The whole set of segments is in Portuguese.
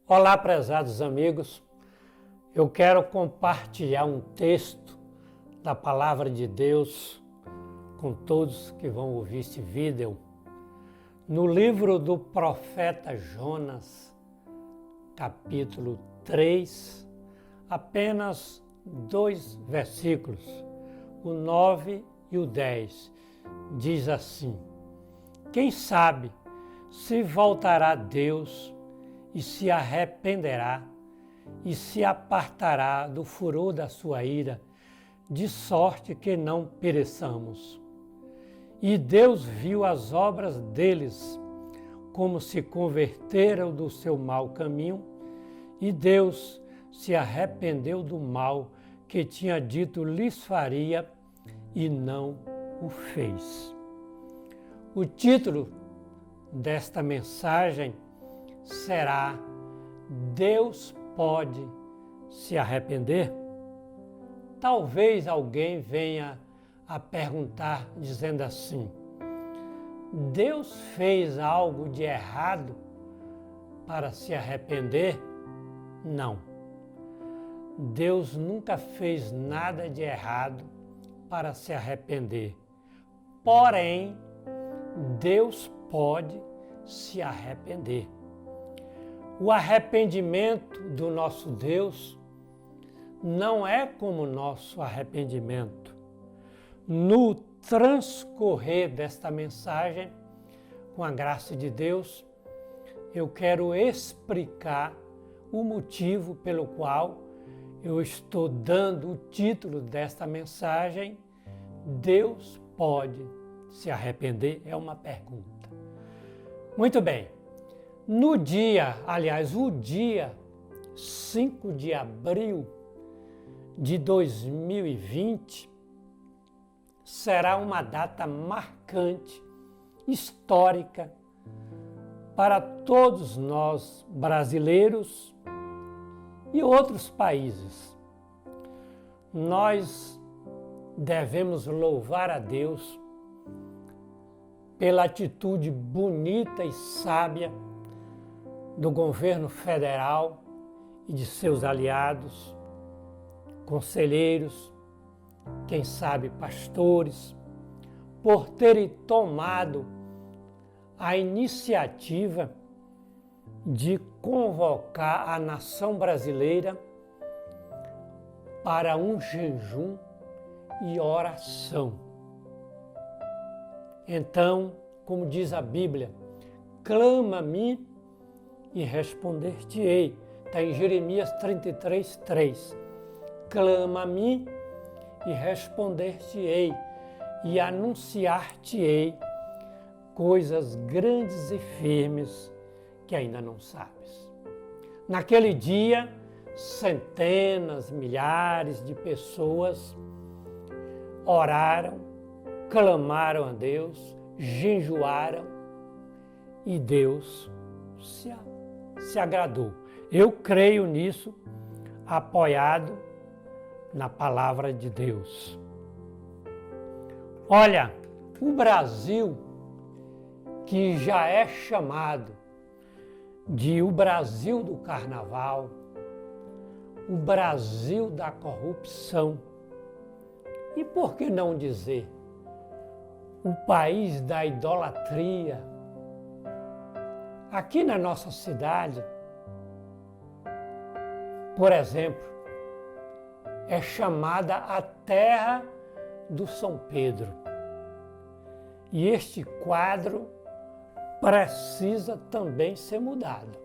Olá, prezados amigos. Eu quero compartilhar um texto da Palavra de Deus com todos que vão ouvir este vídeo. No livro do profeta Jonas, capítulo 3, apenas 2 versículos, o 9 e o 10, diz assim: Quem sabe se voltará Deus e se arrependerá e se apartará do furor da sua ira, de sorte que não pereçamos. E Deus viu as obras deles, como se converteram do seu mau caminho, e Deus se arrependeu do mal que tinha dito lhes faria e não o fez. O título desta mensagem será: Deus pode se arrepender? Talvez alguém venha a perguntar dizendo assim: Deus fez algo de errado para se arrepender? Não. Deus nunca fez nada de errado para se arrepender. Porém, Deus pode se arrepender. O arrependimento do nosso Deus não é como o nosso arrependimento. No transcorrer desta mensagem, com a graça de Deus, eu quero explicar o motivo pelo qual eu estou dando o título desta mensagem: Deus pode se arrepender? É uma pergunta. Muito bem. O dia 5 de abril de 2020 será uma data marcante, histórica, para todos nós brasileiros e outros países. Nós devemos louvar a Deus pela atitude bonita e sábia do governo federal e de seus aliados, conselheiros, quem sabe pastores, por terem tomado a iniciativa de convocar a nação brasileira para um jejum e oração. Então, como diz a Bíblia, clama-me e responder-te-ei. Está em Jeremias 33, 3. Clama-me e responder-te-ei e anunciar-te-ei coisas grandes e firmes que ainda não sabes. Naquele dia, centenas, milhares de pessoas oraram, clamaram a Deus, jejuaram e Deus se agradou. Eu creio nisso, apoiado na palavra de Deus. Olha, o Brasil, que já é chamado de o Brasil do carnaval, o Brasil da corrupção, e por que não dizer o país da idolatria? Aqui na nossa cidade, por exemplo, é chamada a terra do São Pedro. E este quadro precisa também ser mudado.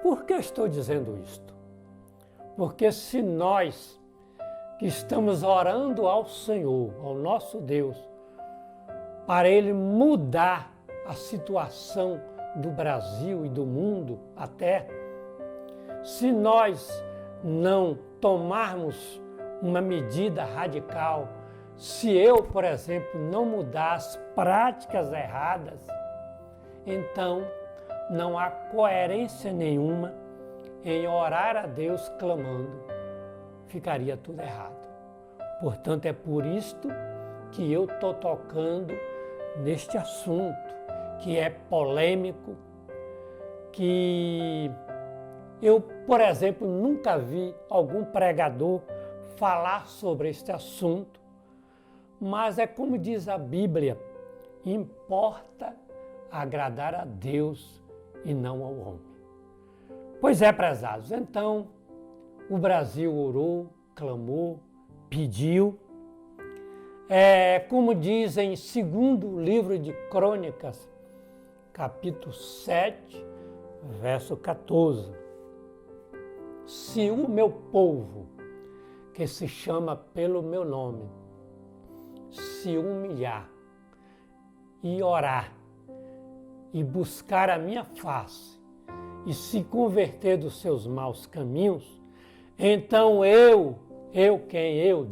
Por que estou dizendo isto? Porque se nós que estamos orando ao Senhor, ao nosso Deus, para Ele mudar a situação do Brasil e do mundo até, se nós não tomarmos uma medida radical, se eu, por exemplo, não mudar as práticas erradas, então não há coerência nenhuma em orar a Deus clamando, ficaria tudo errado. Portanto, é por isto que eu estou tocando neste assunto, que é polêmico, que Eu, por exemplo, nunca vi algum pregador falar sobre este assunto, mas é como diz a Bíblia, importa agradar a Deus e não ao homem. Pois é, prezados, então o Brasil orou, clamou, pediu. Como diz em 2º livro de Crônicas, capítulo 7, verso 14. Se o meu povo, que se chama pelo meu nome, se humilhar e orar e buscar a minha face e se converter dos seus maus caminhos, então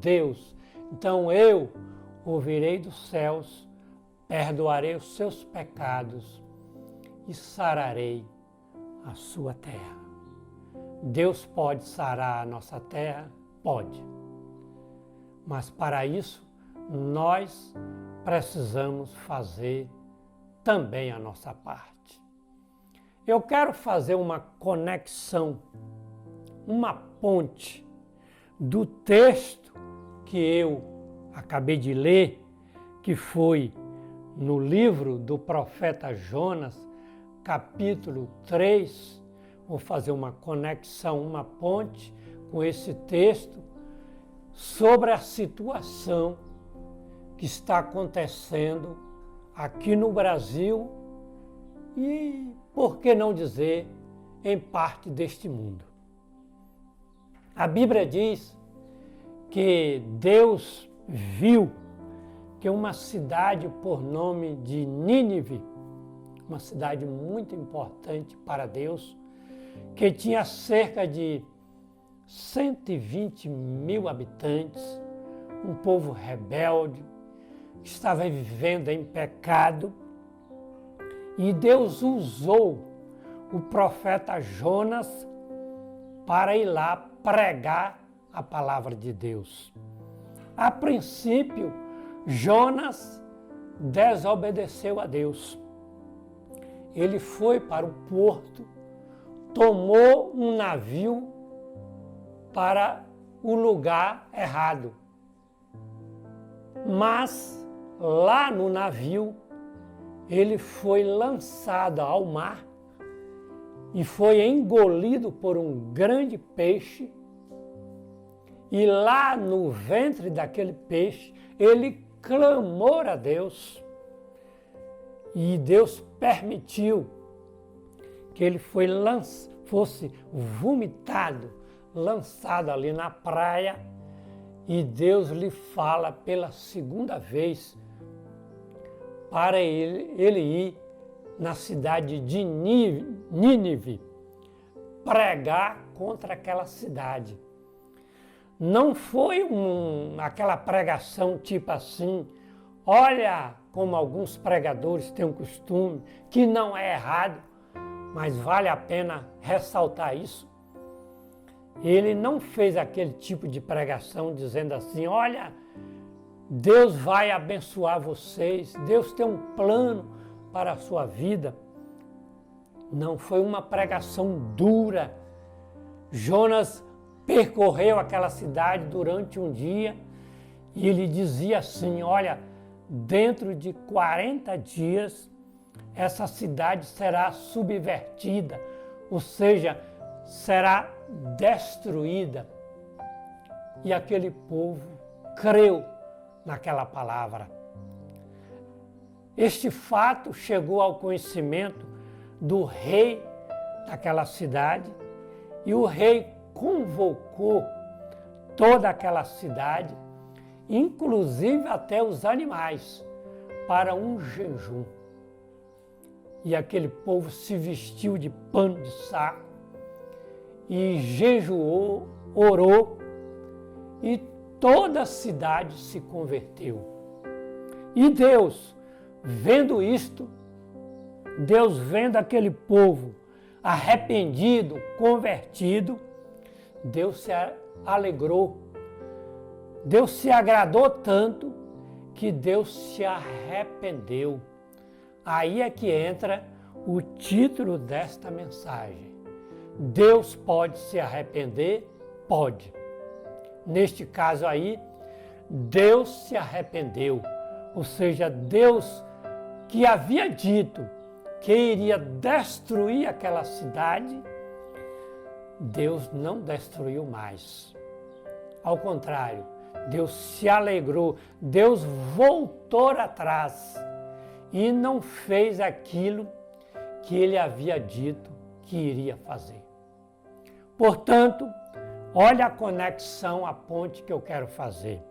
Deus, então eu ouvirei dos céus, perdoarei os seus pecados e sararei a sua terra. Deus pode sarar a nossa terra? Pode. Mas para isso, nós precisamos fazer também a nossa parte. Eu quero fazer uma conexão, uma ponte do texto que eu acabei de ler, que foi no livro do profeta Jonas, capítulo 3, vou fazer uma conexão, uma ponte com esse texto sobre a situação que está acontecendo aqui no Brasil e, por que não dizer, em parte deste mundo. A Bíblia diz que Deus viu que uma cidade por nome de Nínive, uma cidade muito importante para Deus, que tinha cerca de 120 mil habitantes, um povo rebelde, que estava vivendo em pecado, e Deus usou o profeta Jonas para ir lá pregar a palavra de Deus. A princípio, Jonas desobedeceu a Deus. Ele foi para o porto, tomou um navio para o lugar errado. Mas lá no navio, ele foi lançado ao mar e foi engolido por um grande peixe. E lá no ventre daquele peixe, ele clamou a Deus. E Deus permitiu que ele fosse vomitado, lançado ali na praia. E Deus lhe fala pela segunda vez para ele ir na cidade de Nínive, pregar contra aquela cidade. Não foi aquela pregação tipo assim, olha como alguns pregadores têm um costume, que não é errado, mas vale a pena ressaltar isso. Ele não fez aquele tipo de pregação dizendo assim, olha, Deus vai abençoar vocês, Deus tem um plano para a sua vida. Não foi uma pregação dura. Jonas percorreu aquela cidade durante um dia e ele dizia assim, olha, dentro de 40 dias essa cidade será subvertida, ou seja, será destruída. E aquele povo creu naquela palavra. Este fato chegou ao conhecimento do rei daquela cidade e o rei convocou toda aquela cidade, inclusive até os animais, para um jejum. E aquele povo se vestiu de pano de saco e jejuou, orou, e toda a cidade se converteu. E Deus, vendo isto, Deus vendo aquele povo arrependido, convertido, Deus se alegrou. Deus se agradou tanto que Deus se arrependeu. Aí é que entra o título desta mensagem. Deus pode se arrepender? Pode. Neste caso aí, Deus se arrependeu, ou seja, Deus que havia dito que iria destruir aquela cidade, Deus não destruiu mais. Ao contrário, Deus se alegrou, Deus voltou atrás e não fez aquilo que ele havia dito que iria fazer. Portanto, olha a conexão, a ponte que eu quero fazer.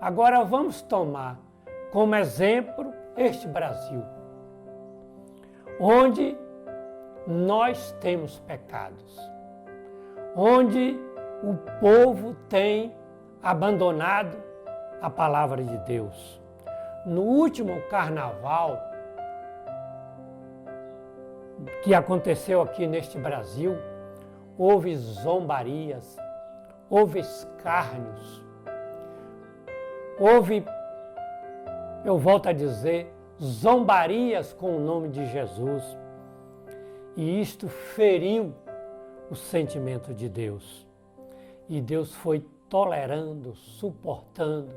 Agora vamos tomar como exemplo este Brasil, onde nós temos pecados, onde o povo tem abandonado a palavra de Deus. No último carnaval que aconteceu aqui neste Brasil, houve zombarias, houve escárnios, houve, eu volto a dizer, zombarias com o nome de Jesus. E isto feriu o sentimento de Deus. E Deus foi tolerando, suportando,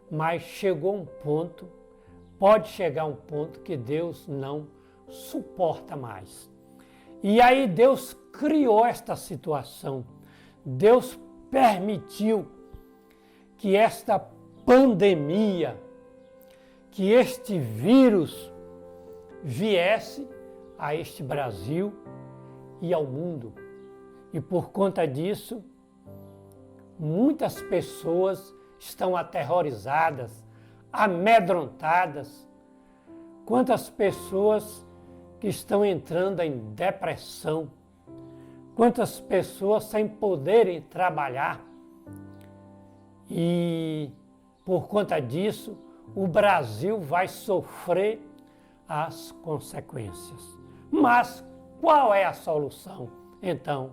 mas chegou um ponto, pode chegar um ponto que Deus não suporta mais. E aí Deus criou esta situação. Deus permitiu que esta pandemia, que este vírus viesse a este Brasil e ao mundo. E por conta disso, muitas pessoas estão aterrorizadas, amedrontadas. Quantas pessoas que estão entrando em depressão, quantas pessoas sem poderem trabalhar. E por conta disso, o Brasil vai sofrer as consequências. Mas qual é a solução? Então,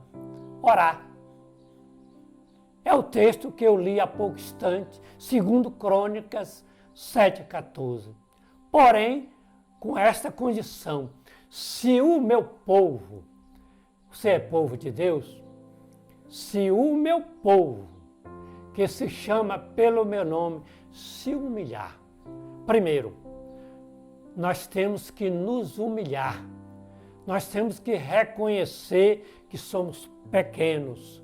orar. É o texto que eu li há pouco instante, 2 Crônicas 7,14. Porém, com esta condição, se o meu povo, você é povo de Deus? Se o meu povo, que se chama pelo meu nome, se humilhar. Primeiro, nós temos que nos humilhar. Nós temos que reconhecer que somos pequenos.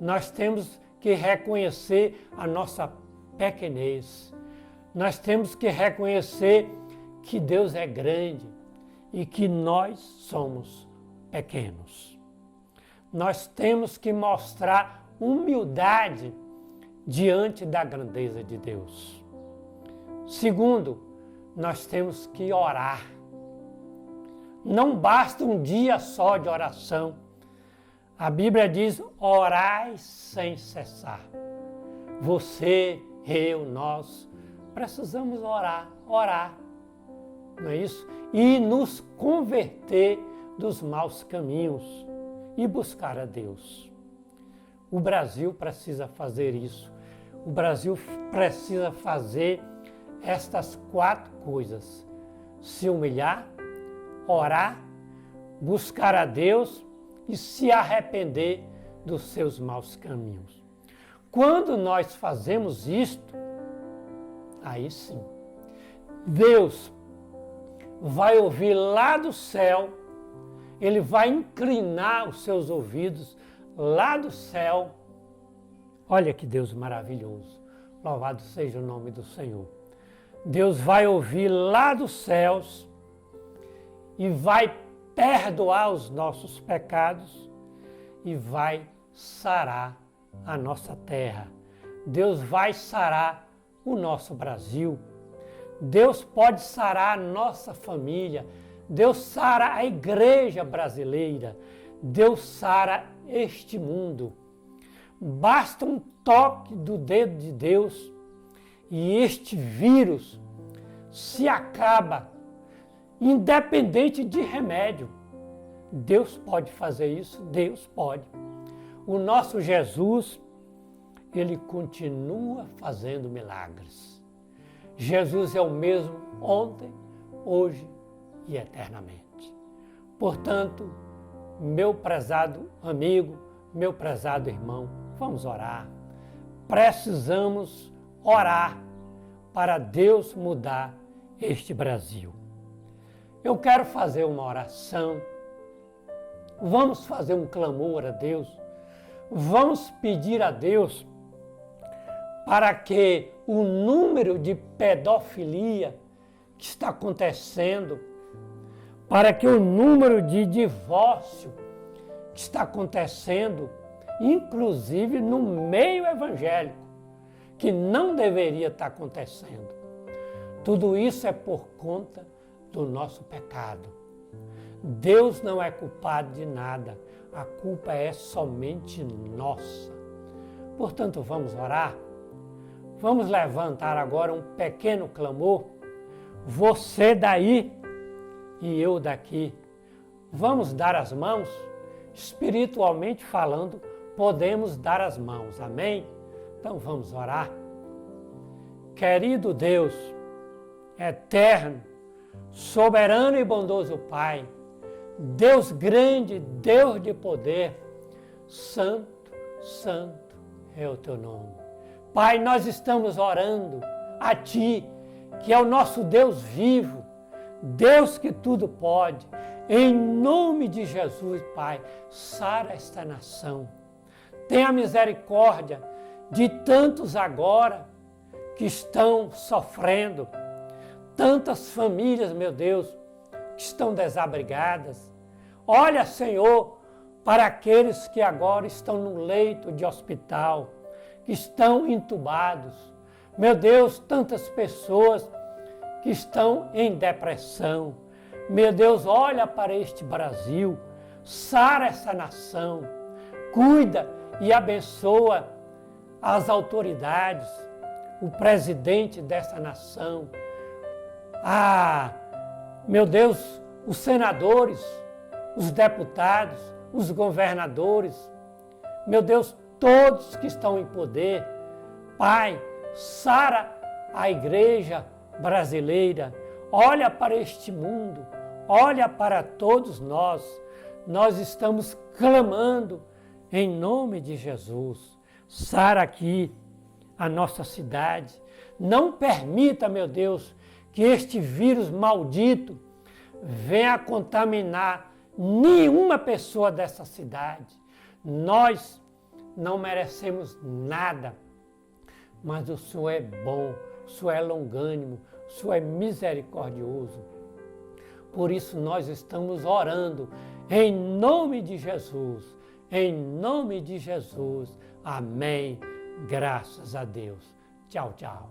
Nós temos que reconhecer a nossa pequenez. Nós temos que reconhecer que Deus é grande e que nós somos pequenos. Nós temos que mostrar humildade diante da grandeza de Deus. Segundo, nós temos que orar. Não basta um dia só de oração. A Bíblia diz, orai sem cessar. Você, eu, nós, precisamos orar, não é isso? E nos converter dos maus caminhos e buscar a Deus. O Brasil precisa fazer isso. O Brasil precisa fazer estas 4 coisas. Se humilhar, orar, buscar a Deus e se arrepender dos seus maus caminhos. Quando nós fazemos isto, aí sim, Deus vai ouvir lá do céu, Ele vai inclinar os seus ouvidos lá do céu. Olha que Deus maravilhoso, louvado seja o nome do Senhor. Deus vai ouvir lá dos céus e vai perdoar os nossos pecados e vai sarar a nossa terra. Deus vai sarar o nosso Brasil. Deus pode sarar a nossa família. Deus sara a igreja brasileira. Deus sara este mundo. Basta um toque do dedo de Deus e este vírus se acaba, independente de remédio. Deus pode fazer isso? Deus pode. O nosso Jesus, Ele continua fazendo milagres. Jesus é o mesmo ontem, hoje e eternamente. Portanto, meu prezado amigo, meu prezado irmão, vamos orar. Precisamos orar para Deus mudar este Brasil. Eu quero fazer uma oração. Vamos fazer um clamor a Deus. Vamos pedir a Deus para que o número de pedofilia que está acontecendo, para que o número de divórcio que está acontecendo, inclusive no meio evangélico, que não deveria estar acontecendo. Tudo isso é por conta do nosso pecado. Deus não é culpado de nada, a culpa é somente nossa. Portanto, vamos orar? Vamos levantar agora um pequeno clamor, você daí e eu daqui. Vamos dar as mãos? Espiritualmente falando, podemos dar as mãos, amém? Então vamos orar. Querido Deus, eterno, soberano e bondoso Pai, Deus grande, Deus de poder, santo, santo é o teu nome. Pai, nós estamos orando a Ti, que é o nosso Deus vivo, Deus que tudo pode. Em nome de Jesus, Pai, sara esta nação. Tenha misericórdia de tantos agora que estão sofrendo, tantas famílias, meu Deus, que estão desabrigadas. Olha, Senhor, para aqueles que agora estão no leito de hospital, que estão entubados. Meu Deus, tantas pessoas que estão em depressão. Meu Deus, olha para este Brasil, sara essa nação, cuida e abençoa as autoridades, o presidente dessa nação. Meu Deus, os senadores, os deputados, os governadores, meu Deus, todos que estão em poder. Pai, sara a igreja brasileira, olha para este mundo, olha para todos nós. Nós estamos clamando em nome de Jesus. Sara aqui a nossa cidade. Não permita, meu Deus, que este vírus maldito venha contaminar nenhuma pessoa dessa cidade. Nós não merecemos nada, mas o Senhor é bom, o Senhor é longânimo, o Senhor é misericordioso. Por isso nós estamos orando em nome de Jesus, em nome de Jesus. Amém. Graças a Deus. Tchau, tchau.